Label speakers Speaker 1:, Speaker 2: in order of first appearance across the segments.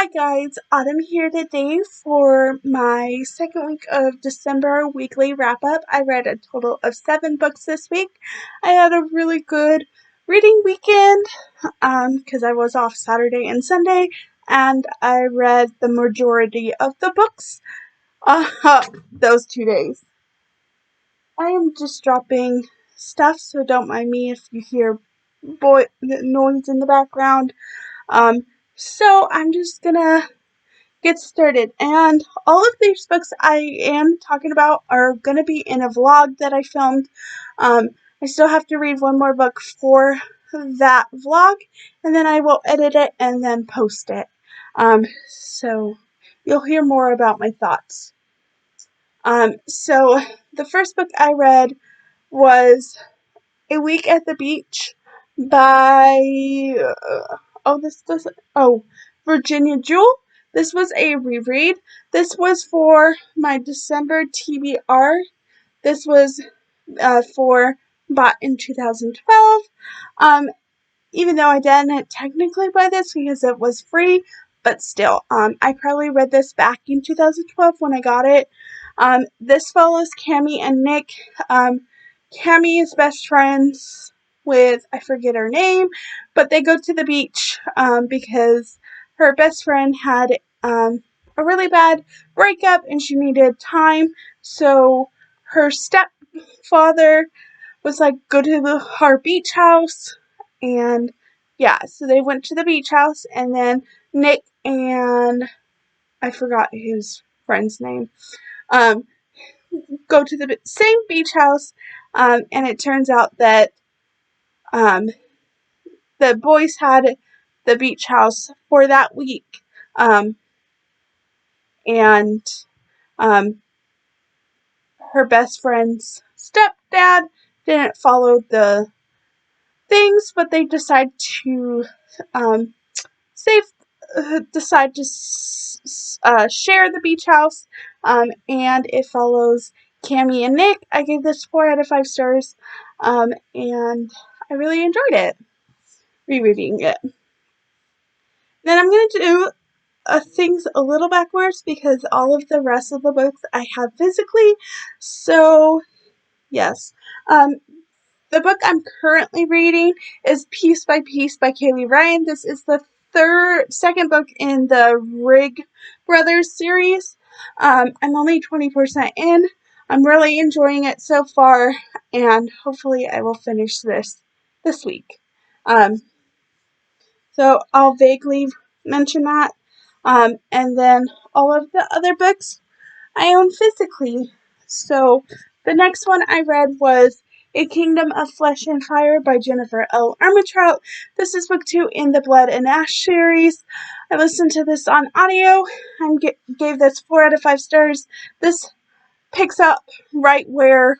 Speaker 1: Hi guys, Autumn here today for my second week of December weekly wrap up. I read a total of 7 books this week. I had a really good reading weekend because I was off Saturday and Sunday, and I read the majority of the books those 2 days. I am just dropping stuff, so don't mind me if you hear noise in the background. So I'm just gonna get started. And all of these books I am talking about are going to be in a vlog that I filmed. I still have to read one more book for that vlog, and then I will edit it and then post it. So you'll hear more about my thoughts. So the first book I read was A Week at the Beach by Virginia Jewell. This was a reread. This was for my December TBR. This was bought in 2012. Even though I didn't technically buy this because it was free, but still, I probably read this back in 2012 when I got it. This follows Cami and Nick. Cami is best friends with, I forget her name, but they go to the beach because her best friend had a really bad breakup and she needed time. So her stepfather was like, go to our beach house. And yeah, so they went to the beach house, and then Nick and I forgot his friend's name go to the same beach house, and it turns out that the boys had the beach house for that week, and her best friend's stepdad didn't follow the things, but they decide to share the beach house, and it follows Cami and Nick. I gave this 4 out of 5 stars, and I really enjoyed it, rereading it. Then I'm going to do things a little backwards because all of the rest of the books I have physically, so yes. The book I'm currently reading is Piece by Piece by Kaylee Ryan. This is the second book in the Rig Brothers series. I'm only 20% in. I'm really enjoying it so far, and hopefully I will finish this week. So I'll vaguely mention that. And then all of the other books I own physically. So the next one I read was A Kingdom of Flesh and Fire by Jennifer L. Armentrout. This is book 2 in the Blood and Ash series. I listened to this on audio. I gave this 4 out of 5 stars. This picks up right where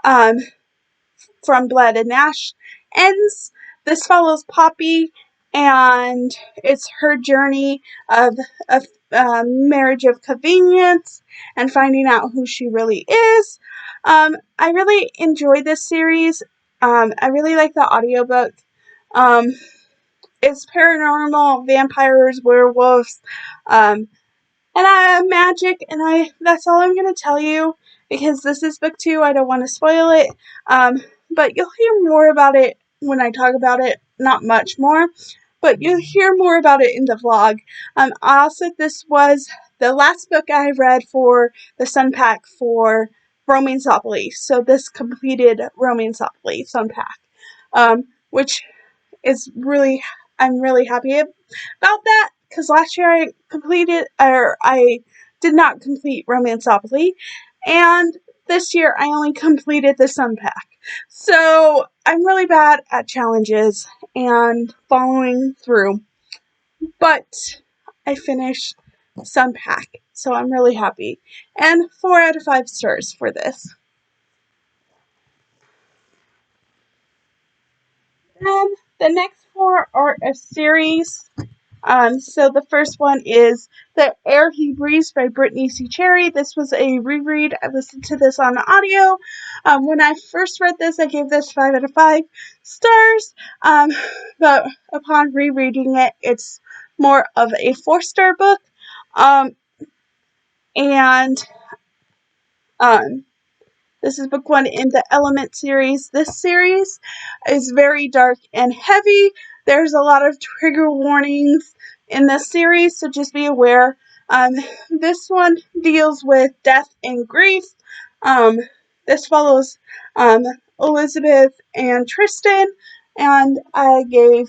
Speaker 1: From Blood and Ash ends. This follows Poppy, and it's her journey of a marriage of convenience and finding out who she really is. I really enjoyed this series. I really like the audiobook. It's paranormal, vampires, werewolves, and magic, and that's all I'm going to tell you because this is book 2. I don't want to spoil it. But you'll hear more about it when I talk about it. Not much more, but you'll hear more about it in the vlog. Also, this was the last book I read for the Sun Pack for Romanceopoly. So this completed Romanceopoly Sun Pack, which is I'm really happy about that because last year I did not complete Romanceopoly, and this year I only completed the Sun Pack. So I'm really bad at challenges and following through, but I finished Sun Pack, so I'm really happy. And 4 out of 5 stars for this. And the next 4 are a series. So the first one is The Air He Breathes by Brittany C. Cherry. This was a reread. I listened to this on audio. When I first read this, I gave this 5 out of 5 stars. But upon rereading it, it's more of a 4-star book. And this is book 1 in the Element series. This series is very dark and heavy. There's a lot of trigger warnings in this series, so just be aware. This one deals with death and grief. This follows Elizabeth and Tristan, and I gave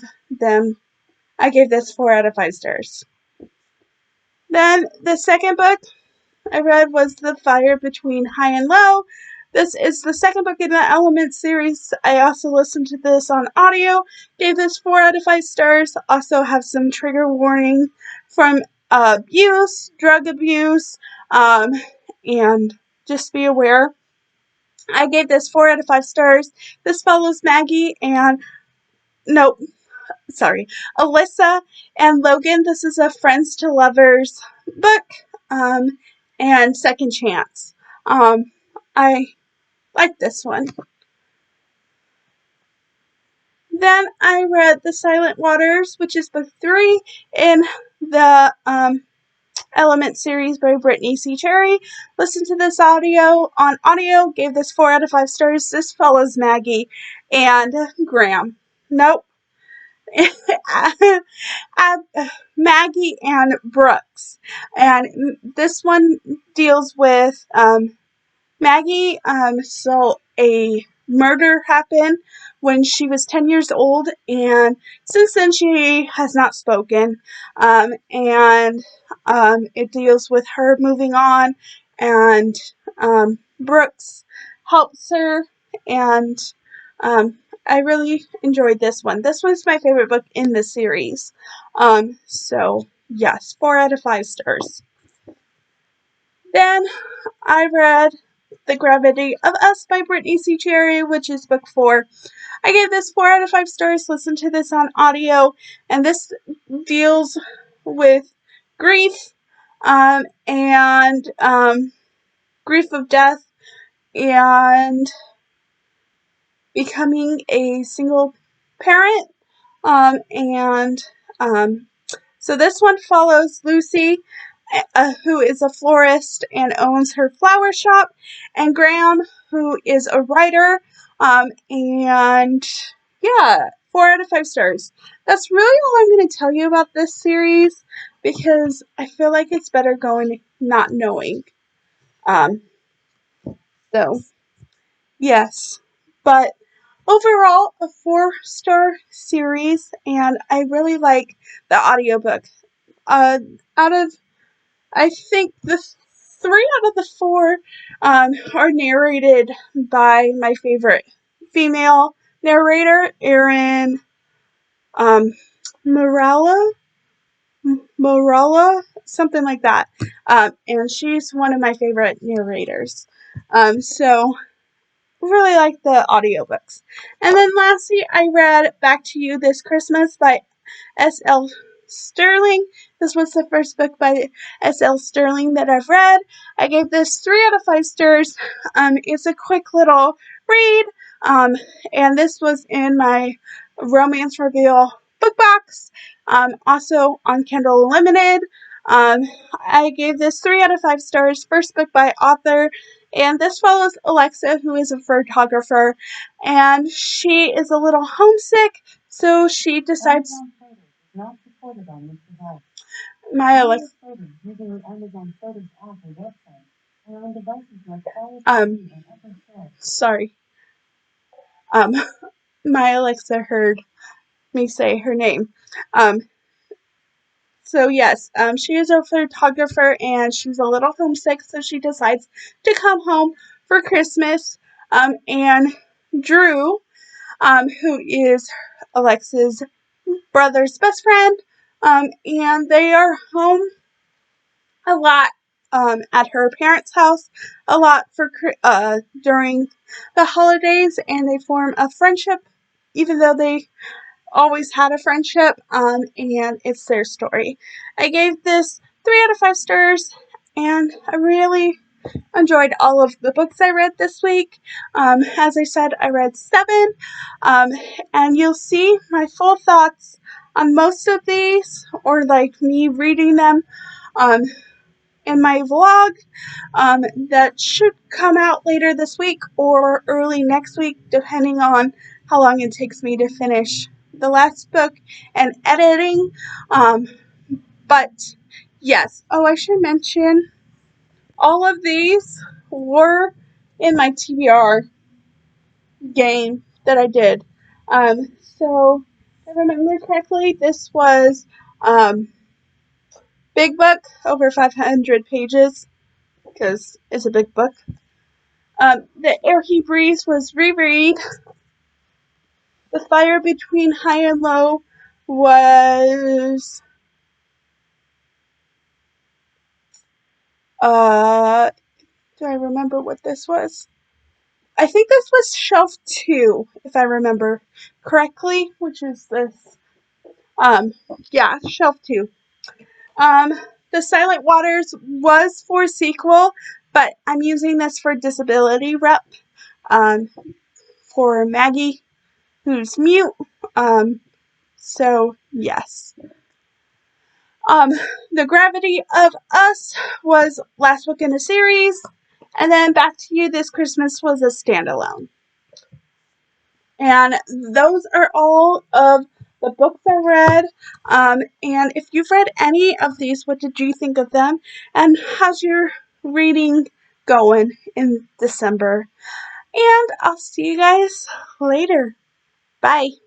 Speaker 1: this 4 out of 5 stars. Then the second book I read was The Fire Between High and Low. This is the second book in the Element series. I also listened to this on audio. Gave this 4 out of 5 stars. Also have some trigger warning from abuse, drug abuse, and just be aware. I gave this 4 out of 5 stars. This follows Maggie and Alyssa and Logan. This is a friends to lovers book, and second chance. I like this one. Then I read The Silent Waters, which is book 3 in the Element series by Brittany C. Cherry. Listen to this audio on audio. Gave this 4 out of 5 stars. This follows Maggie and Graham. Nope. Maggie and Brooks. And this one deals with Maggie saw a murder happen when she was 10 years old, and since then she has not spoken. And it deals with her moving on, and Brooks helps her, and I really enjoyed this one. This was my favorite book in the series. So yes, 4 out of 5 stars. Then I read The Gravity of Us by Brittany C. Cherry, which is book 4. I gave this 4 out of 5 stars. Listen to this on audio, and this deals with grief, and grief of death, and becoming a single parent, so this one follows Lucy, who is a florist and owns her flower shop, and Graham, who is a writer, and yeah, 4 out of 5 stars. That's really all I'm going to tell you about this series, because I feel like it's better going not knowing. So, yes, but overall, a 4-star series, and I really like the audiobook. I think the 3 out of the 4 are narrated by my favorite female narrator, Erin Morella, something like that. And she's one of my favorite narrators. So really like the audiobooks. And then lastly, I read Back to You This Christmas by S.L. Sterling. This was the first book by S.L. Sterling that I've read. I gave this 3 out of 5 stars. It's a quick little read, and this was in my Romance Reveal book box, also on Kindle Unlimited. I gave this 3 out of 5 stars. First book by author. And this follows Alexa, who is a photographer, and she is a little homesick, so she decides. My Alexa. Sorry. My Alexa heard me say her name. So yes, she is a photographer, and she's a little homesick, so she decides to come home for Christmas. And Drew, who is Alexa's brother's best friend, and they are home a lot at her parents' house, a lot for during the holidays, and they form a friendship, even though they always had a friendship, and it's their story. I gave this 3 out of 5 stars, and I really enjoyed all of the books I read this week. As I said, I read 7, and you'll see my full thoughts on most of these, or like me reading them in my vlog that should come out later this week or early next week, depending on how long it takes me to finish the last book and editing. But yes, I should mention all of these were in my TBR game that I did. So, if I remember correctly, this was big book, over 500 pages, because it's a big book. The Air He Breathes was reread. The Fire Between High and Low was do I remember what this was? I think this was shelf 2, if I remember correctly, which is this. Yeah, shelf 2. The Silent Waters was for sequel, but I'm using this for disability rep, for Maggie, who's mute. So yes. The Gravity of Us was last book in the series, and then Back to You This Christmas was a standalone. And those are all of the books I read. And if you've read any of these, what did you think of them? And how's your reading going in December? And I'll see you guys later. Bye.